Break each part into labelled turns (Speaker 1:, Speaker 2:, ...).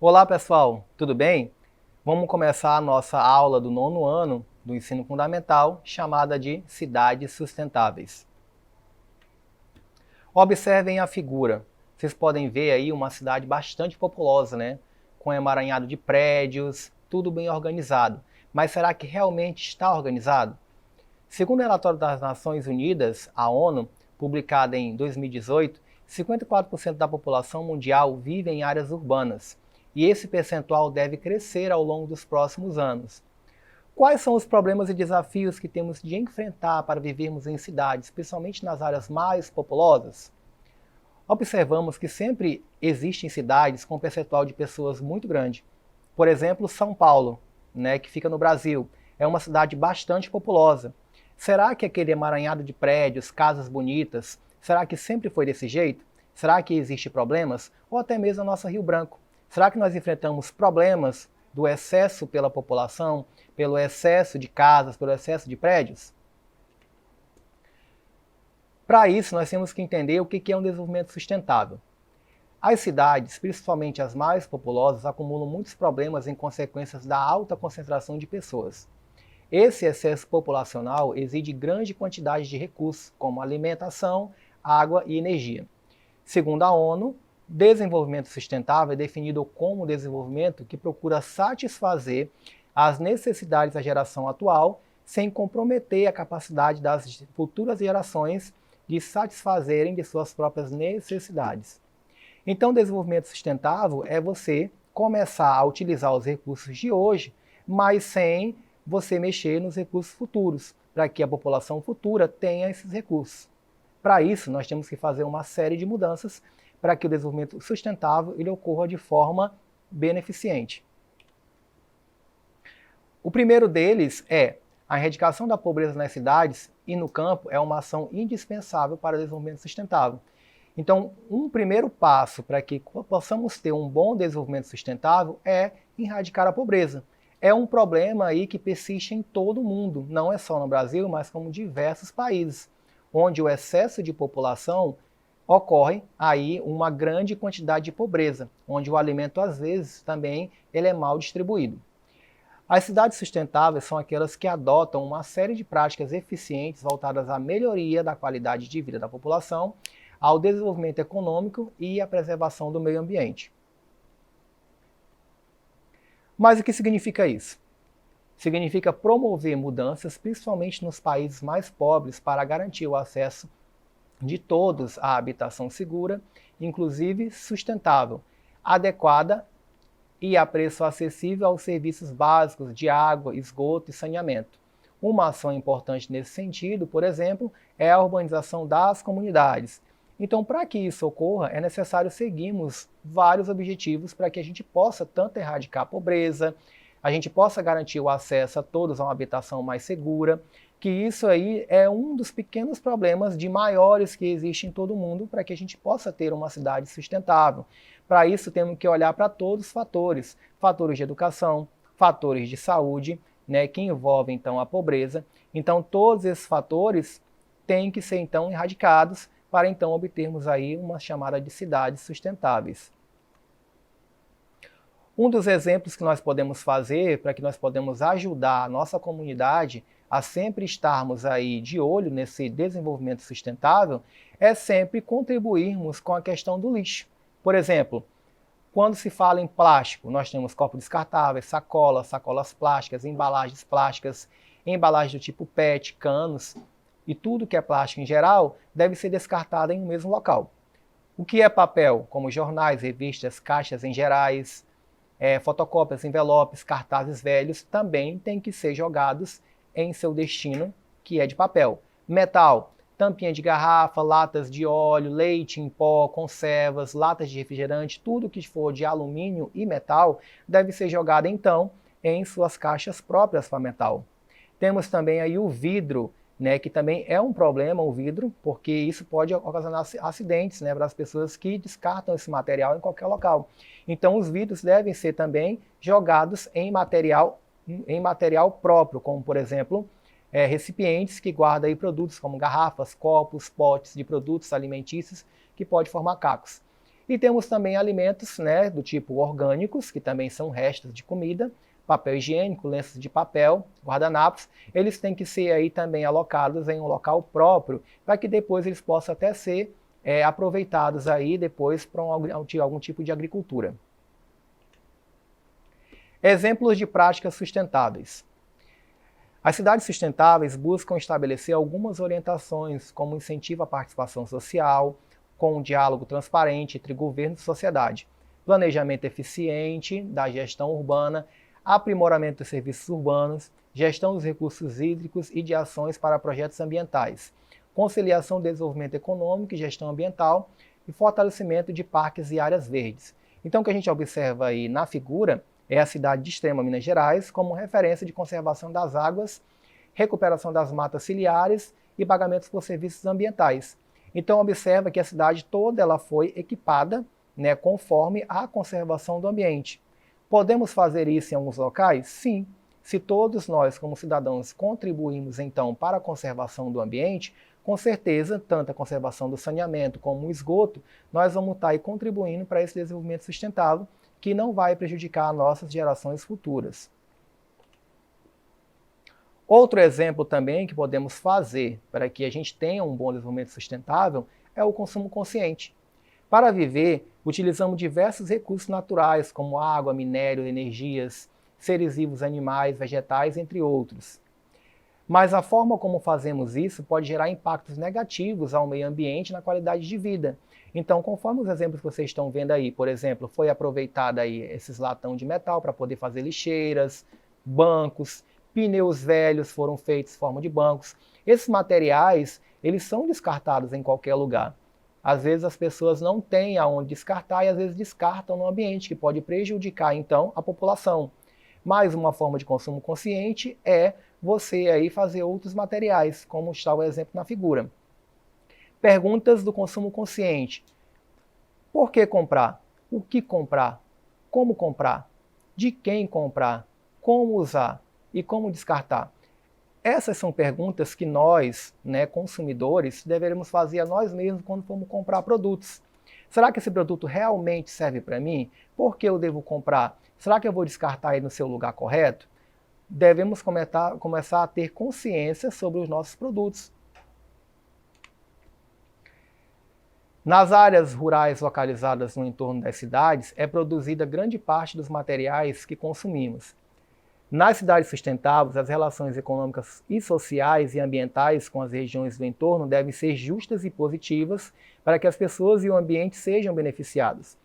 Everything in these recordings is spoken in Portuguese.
Speaker 1: Olá pessoal, tudo bem? Vamos começar a nossa aula do 9º ano do ensino fundamental, chamada de Cidades Sustentáveis. Observem a figura. Vocês podem ver aí uma cidade bastante populosa, né? Com emaranhado de prédios, tudo bem organizado. Mas será que realmente está organizado? Segundo o relatório das Nações Unidas, a ONU, publicado em 2018, 54% da população mundial vive em áreas urbanas, e esse percentual deve crescer ao longo dos próximos anos. Quais são os problemas e desafios que temos de enfrentar para vivermos em cidades, especialmente nas áreas mais populosas? Observamos que sempre existem cidades com um percentual de pessoas muito grande. Por exemplo, São Paulo, né, que fica no Brasil, é uma cidade bastante populosa. Será que aquele emaranhado de prédios, casas bonitas, será que sempre foi desse jeito? Será que existem problemas? Ou até mesmo a nossa Rio Branco? Será que nós enfrentamos problemas do excesso pela população, pelo excesso de casas, pelo excesso de prédios? Para isso, nós temos que entender o que é um desenvolvimento sustentável. As cidades, principalmente as mais populosas, acumulam muitos problemas em consequências da alta concentração de pessoas. Esse excesso populacional exige grande quantidade de recursos, como alimentação, água e energia. Segundo a ONU, desenvolvimento sustentável é definido como desenvolvimento que procura satisfazer as necessidades da geração atual, sem comprometer a capacidade das futuras gerações de satisfazerem de suas próprias necessidades. Então, desenvolvimento sustentável é você começar a utilizar os recursos de hoje, mas sem você mexer nos recursos futuros, para que a população futura tenha esses recursos. Para isso, nós temos que fazer uma série de mudanças para que o desenvolvimento sustentável ele ocorra de forma beneficente. O primeiro deles é a erradicação da pobreza nas cidades e no campo é uma ação indispensável para o desenvolvimento sustentável. Então, um primeiro passo para que possamos ter um bom desenvolvimento sustentável é erradicar a pobreza. É um problema aí que persiste em todo o mundo, não é só no Brasil, mas como diversos países, onde o excesso de população ocorre aí uma grande quantidade de pobreza, onde o alimento às vezes também ele é mal distribuído. As cidades sustentáveis são aquelas que adotam uma série de práticas eficientes voltadas à melhoria da qualidade de vida da população, ao desenvolvimento econômico e à preservação do meio ambiente. Mas o que significa isso? Significa promover mudanças, principalmente nos países mais pobres, para garantir o acesso de todos à habitação segura, inclusive sustentável, adequada e a preço acessível aos serviços básicos de água, esgoto e saneamento. Uma ação importante nesse sentido, por exemplo, é a urbanização das comunidades. Então, para que isso ocorra, é necessário seguirmos vários objetivos para que a gente possa tanto erradicar a pobreza, a gente possa garantir o acesso a todos a uma habitação mais segura, que isso aí é um dos pequenos problemas de maiores que existem em todo o mundo para que a gente possa ter uma cidade sustentável. Para isso, temos que olhar para todos os fatores, fatores de educação, fatores de saúde, né, que envolvem então a pobreza. Então, todos esses fatores têm que ser então erradicados para então obtermos aí uma chamada de cidades sustentáveis. Um dos exemplos que nós podemos fazer para que nós podemos ajudar a nossa comunidade a sempre estarmos aí de olho nesse desenvolvimento sustentável é sempre contribuirmos com a questão do lixo. Por exemplo, quando se fala em plástico, nós temos copos descartáveis, sacolas, sacolas plásticas, embalagens do tipo PET, canos, e tudo que é plástico em geral deve ser descartado em um mesmo local. O que é papel, como jornais, revistas, caixas em gerais, fotocópias, envelopes, cartazes velhos, também têm que ser jogados em seu destino, que é de papel. Metal, tampinha de garrafa, latas de óleo, leite em pó, conservas, latas de refrigerante, tudo que for de alumínio e metal deve ser jogado então em suas caixas próprias para metal. Temos também aí o vidro, né, que também é um problema o vidro, porque isso pode ocasionar acidentes, né, para as pessoas que descartam esse material em qualquer local. Então os vidros devem ser também jogados em material próprio, como por exemplo, recipientes que guardam aí produtos como garrafas, copos, potes de produtos alimentícios que pode formar cacos. E temos também alimentos, né, do tipo orgânicos, que também são restos de comida, papel higiênico, lenços de papel, guardanapos. Eles têm que ser aí também alocados em um local próprio, para que depois eles possam até ser aproveitados aí depois para algum tipo de agricultura. Exemplos de práticas sustentáveis. As cidades sustentáveis buscam estabelecer algumas orientações, como incentivo à participação social, com um diálogo transparente entre governo e sociedade, planejamento eficiente da gestão urbana, aprimoramento dos serviços urbanos, gestão dos recursos hídricos e de ações para projetos ambientais, conciliação do desenvolvimento econômico e gestão ambiental e fortalecimento de parques e áreas verdes. Então, o que a gente observa aí na figura é a cidade de Extrema, Minas Gerais, como referência de conservação das águas, recuperação das matas ciliares e pagamentos por serviços ambientais. Então, observa que a cidade toda ela foi equipada, né, conforme a conservação do ambiente. Podemos fazer isso em alguns locais? Sim. Se todos nós, como cidadãos, contribuímos, então, para a conservação do ambiente, com certeza, tanto a conservação do saneamento como o esgoto, nós vamos estar aí contribuindo para esse desenvolvimento sustentável, que não vai prejudicar nossas gerações futuras. Outro exemplo também que podemos fazer para que a gente tenha um bom desenvolvimento sustentável é o consumo consciente. Para viver, utilizamos diversos recursos naturais, como água, minério, energias, seres vivos, animais, vegetais, entre outros. Mas a forma como fazemos isso pode gerar impactos negativos ao meio ambiente e na qualidade de vida. Então, conforme os exemplos que vocês estão vendo aí, por exemplo, foi aproveitado aí esses latão de metal para poder fazer lixeiras, bancos, pneus velhos foram feitos em forma de bancos. Esses materiais, eles são descartados em qualquer lugar. Às vezes as pessoas não têm aonde descartar e às vezes descartam no ambiente, que pode prejudicar então a população. Mais uma forma de consumo consciente é você aí fazer outros materiais, como está o exemplo na figura. Perguntas do consumo consciente. Por que comprar? O que comprar? Como comprar? De quem comprar? Como usar? E como descartar? Essas são perguntas que nós, né, consumidores, deveremos fazer a nós mesmos quando formos comprar produtos. Será que esse produto realmente serve para mim? Por que eu devo comprar? Será que eu vou descartar ele no seu lugar correto? Devemos começar a ter consciência sobre os nossos produtos. Nas áreas rurais localizadas no entorno das cidades, é produzida grande parte dos materiais que consumimos. Nas cidades sustentáveis, as relações econômicas e sociais e ambientais com as regiões do entorno devem ser justas e positivas para que as pessoas e o ambiente sejam beneficiados.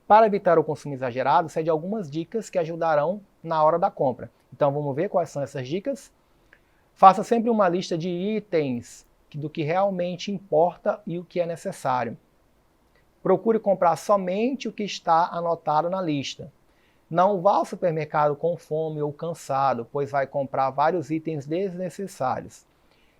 Speaker 1: Para evitar o consumo exagerado, segue algumas dicas que ajudarão na hora da compra. Então vamos ver quais são essas dicas? Faça sempre uma lista de itens do que realmente importa e o que é necessário. Procure comprar somente o que está anotado na lista. Não vá ao supermercado com fome ou cansado, pois vai comprar vários itens desnecessários.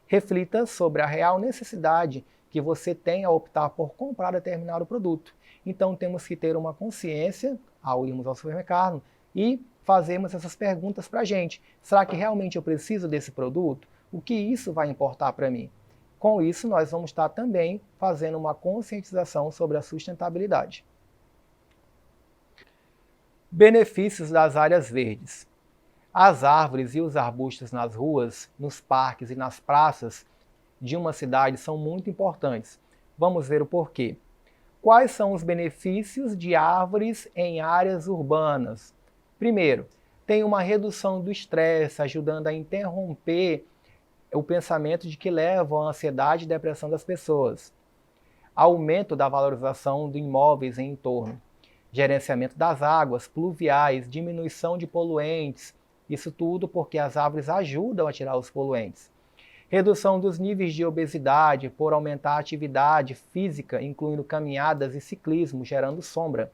Speaker 1: Reflita sobre a real necessidade que você tem ao optar por comprar determinado produto. Então temos que ter uma consciência ao irmos ao supermercado e fazermos essas perguntas para a gente. Será que realmente eu preciso desse produto? O que isso vai importar para mim? Com isso, nós vamos estar também fazendo uma conscientização sobre a sustentabilidade. Benefícios das áreas verdes. As árvores e os arbustos nas ruas, nos parques e nas praças de uma cidade são muito importantes. Vamos ver o porquê. Quais são os benefícios de árvores em áreas urbanas? Primeiro, tem uma redução do estresse, ajudando a interromper o pensamento de que levam à ansiedade e depressão das pessoas. Aumento da valorização de imóveis em entorno. Gerenciamento das águas pluviais, diminuição de poluentes. Isso tudo porque as árvores ajudam a tirar os poluentes. Redução dos níveis de obesidade por aumentar a atividade física, incluindo caminhadas e ciclismo, gerando sombra.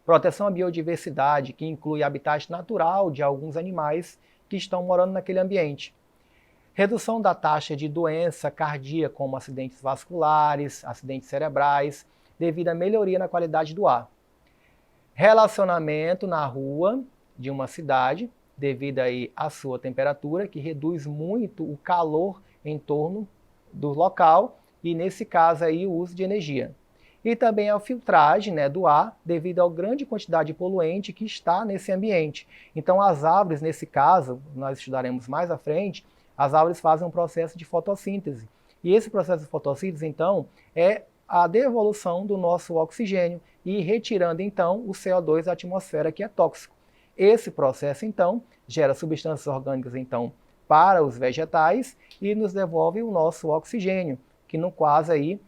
Speaker 1: Proteção à biodiversidade, que inclui habitat natural de alguns animais que estão morando naquele ambiente. Redução da taxa de doença cardíaca, como acidentes vasculares, acidentes cerebrais, devido à melhoria na qualidade do ar. Relacionamento na rua de uma cidade, devido aí à sua temperatura, que reduz muito o calor em torno do local e, nesse caso, aí, o uso de energia. e também a filtragem, né, do ar devido à grande quantidade de poluente que está nesse ambiente. Então as árvores, nesse caso, nós estudaremos mais à frente, as árvores fazem um processo de fotossíntese. E esse processo de fotossíntese, então, é a devolução do nosso oxigênio e retirando, então, o CO2 da atmosfera, que é tóxico. Esse processo, então, gera substâncias orgânicas, então, para os vegetais e nos devolve o nosso oxigênio, que no caso aí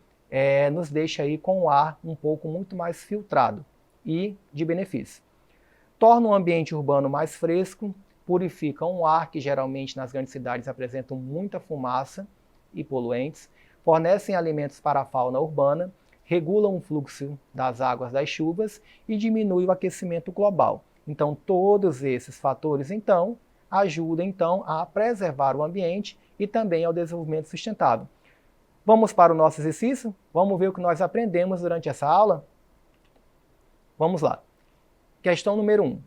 Speaker 1: nos deixa aí com o ar um pouco muito mais filtrado e de benefício. Torna o ambiente urbano mais fresco, purifica um ar que geralmente nas grandes cidades apresentam muita fumaça e poluentes, fornecem alimentos para a fauna urbana, regulam o fluxo das águas das chuvas e diminui o aquecimento global. Então todos esses fatores então ajudam então a preservar o ambiente e também ao desenvolvimento sustentável. Vamos para o nosso exercício? Vamos ver o que nós aprendemos durante essa aula? Vamos lá. Questão número 1.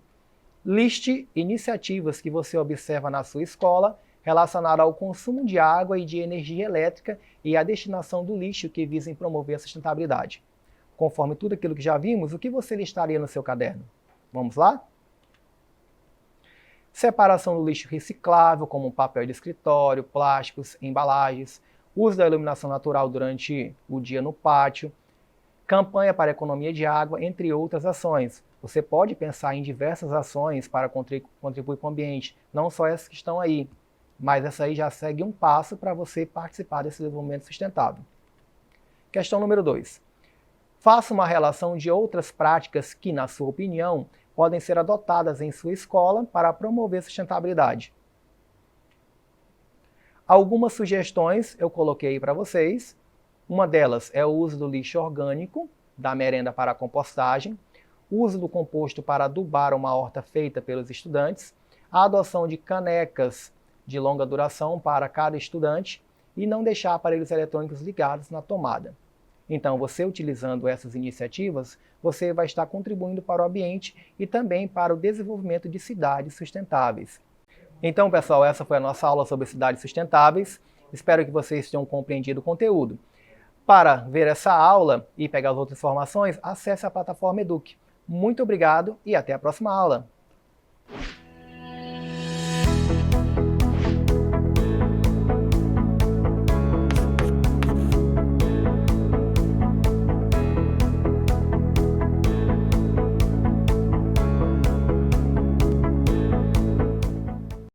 Speaker 1: Liste iniciativas que você observa na sua escola relacionadas ao consumo de água e de energia elétrica e a destinação do lixo que visem promover a sustentabilidade. Conforme tudo aquilo que já vimos, o que você listaria no seu caderno? Vamos lá? Separação do lixo reciclável, como papel de escritório, plásticos, embalagens, uso da iluminação natural durante o dia no pátio, campanha para a economia de água, entre outras ações. Você pode pensar em diversas ações para contribuir com o ambiente, não só essas que estão aí, mas essa aí já segue um passo para você participar desse desenvolvimento sustentável. Questão número 2. Faça uma relação de outras práticas que, na sua opinião, podem ser adotadas em sua escola para promover a sustentabilidade. Algumas sugestões eu coloquei para vocês. Uma delas é o uso do lixo orgânico, da merenda para a compostagem, o uso do composto para adubar uma horta feita pelos estudantes, a adoção de canecas de longa duração para cada estudante e não deixar aparelhos eletrônicos ligados na tomada. Então, você utilizando essas iniciativas, você vai estar contribuindo para o ambiente e também para o desenvolvimento de cidades sustentáveis. Então, pessoal, essa foi a nossa aula sobre cidades sustentáveis. Espero que vocês tenham compreendido o conteúdo. Para ver essa aula e pegar as outras informações, acesse a plataforma Eduque. Muito obrigado e até a próxima aula!